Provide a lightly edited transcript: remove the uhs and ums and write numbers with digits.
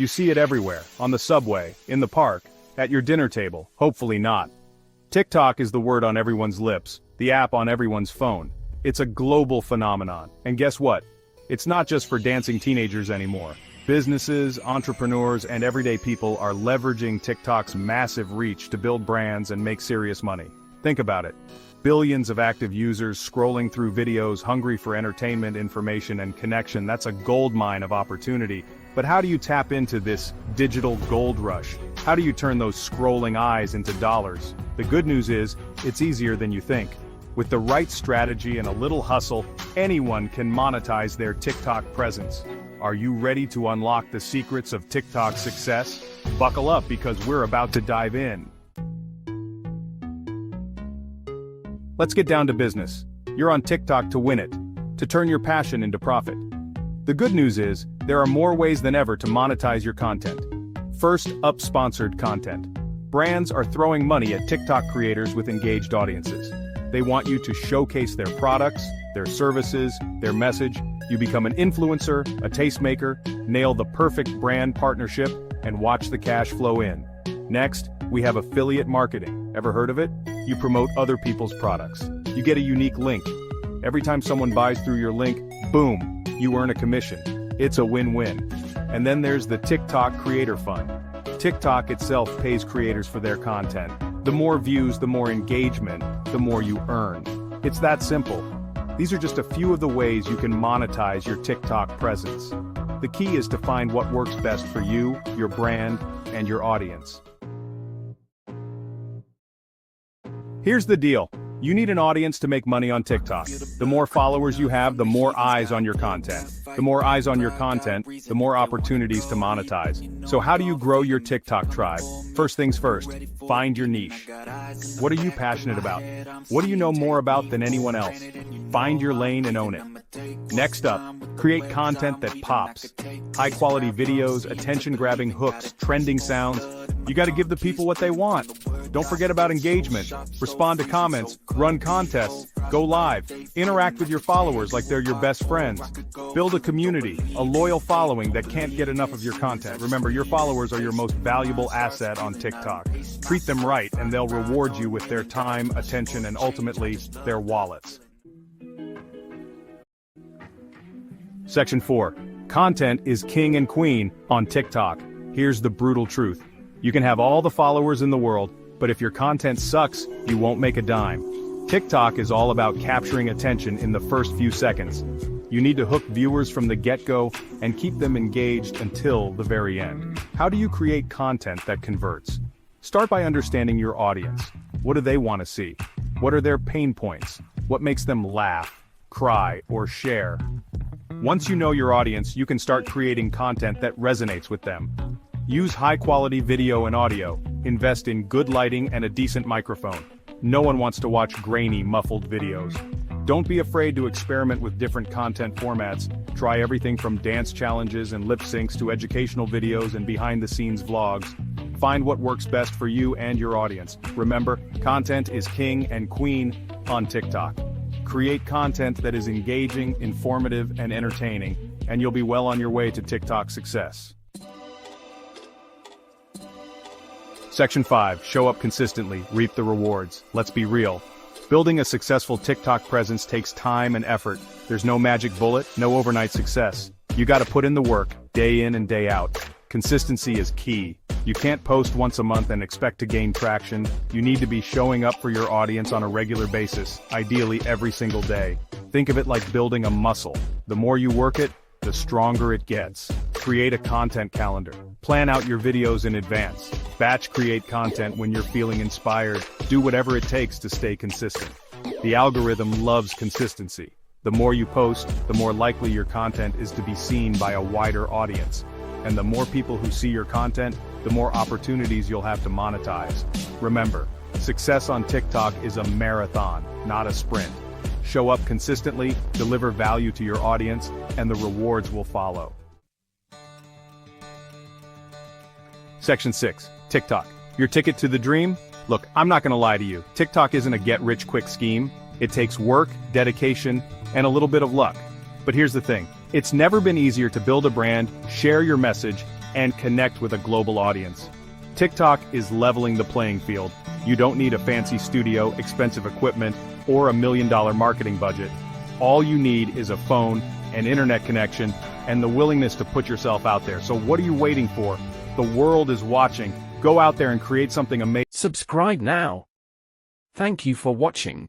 You see it everywhere, on the subway, in the park, at your dinner table, hopefully not. TikTok is the word on everyone's lips, the app on everyone's phone. It's a global phenomenon, and guess what? It's not just for dancing teenagers anymore. Businesses, entrepreneurs, and everyday people are leveraging TikTok's massive reach to build brands and make serious money. Think about it. Billions of active users scrolling through videos hungry for entertainment, information, and connection. That's a goldmine of opportunity. But how do you tap into this digital gold rush? How do you turn those scrolling eyes into dollars? The good news is, it's easier than you think. With the right strategy and a little hustle, anyone can monetize their TikTok presence. Are you ready to unlock the secrets of TikTok success? Buckle up because we're about to dive in. Let's get down to business. You're on TikTok to win it, to turn your passion into profit. The good news is, there are more ways than ever to monetize your content. First up, sponsored content. Brands are throwing money at TikTok creators with engaged audiences. They want you to showcase their products, their services, their message. You become an influencer, a tastemaker, nail the perfect brand partnership, and watch the cash flow in. Next, we have affiliate marketing. Ever heard of it? You promote other people's products. You get a unique link. Every time someone buys through your link, boom, you earn a commission. It's a win-win. And then there's the TikTok Creator Fund. TikTok itself pays creators for their content. The more views, the more engagement, the more you earn. It's that simple. These are just a few of the ways you can monetize your TikTok presence. The key is to find what works best for you, your brand, and your audience. Here's the deal. You need an audience to make money on TikTok. The more followers you have, the more eyes on your content. The more eyes on your content, the more opportunities to monetize. So how do you grow your TikTok tribe? First things first, find your niche. What are you passionate about? What do you know more about than anyone else? Find your lane and own it. Next up, create content that pops. High-quality videos, attention-grabbing hooks, trending sounds. You gotta give the people what they want. Don't forget about engagement. Respond to comments, run contests, go live, interact with your followers like they're your best friends. Build a community, a loyal following that can't get enough of your content. Remember, your followers are your most valuable asset on TikTok. Treat them right and they'll reward you with their time, attention, and ultimately, their wallets. Section 4. Content is king and queen on TikTok. Here's the brutal truth. You can have all the followers in the world, but if your content sucks, you won't make a dime. TikTok is all about capturing attention in the first few seconds. You need to hook viewers from the get-go and keep them engaged until the very end. How do you create content that converts? Start by understanding your audience. What do they want to see? What are their pain points? What makes them laugh, cry, or share? Once you know your audience, you can start creating content that resonates with them. Use high-quality video and audio. Invest in good lighting and a decent microphone. No one wants to watch grainy, muffled videos. Don't be afraid to experiment with different content formats. Try everything from dance challenges and lip syncs to educational videos and behind-the-scenes vlogs. Find what works best for you and your audience. Remember, content is king and queen on TikTok. Create content that is engaging, informative, and entertaining, and you'll be well on your way to TikTok success. Section 5. Show up consistently, reap the rewards. Let's be real. Building a successful TikTok presence takes time and effort. There's no magic bullet, no overnight success. You gotta put in the work, day in and day out. Consistency is key. You can't post once a month and expect to gain traction. You need to be showing up for your audience on a regular basis, ideally every single day. Think of it like building a muscle. The more you work it, the stronger it gets. Create a content calendar. Plan out your videos in advance. Batch create content when you're feeling inspired. Do whatever it takes to stay consistent. The algorithm loves consistency. The more you post, the more likely your content is to be seen by a wider audience. And the more people who see your content, the more opportunities you'll have to monetize. Remember, success on TikTok is a marathon, not a sprint. Show up consistently, deliver value to your audience, and the rewards will follow. Section 6. TikTok. Your ticket to the dream? Look, I'm not gonna lie to you. TikTok isn't a get-rich-quick scheme. It takes work, dedication, and a little bit of luck. But here's the thing. It's never been easier to build a brand, share your message, and connect with a global audience. TikTok is leveling the playing field. You don't need a fancy studio, expensive equipment, or $1 million marketing budget. All you need is a phone, an internet connection, and the willingness to put yourself out there. So what are you waiting for? The world is watching. Go out there and create something amazing. Subscribe now. Thank you for watching.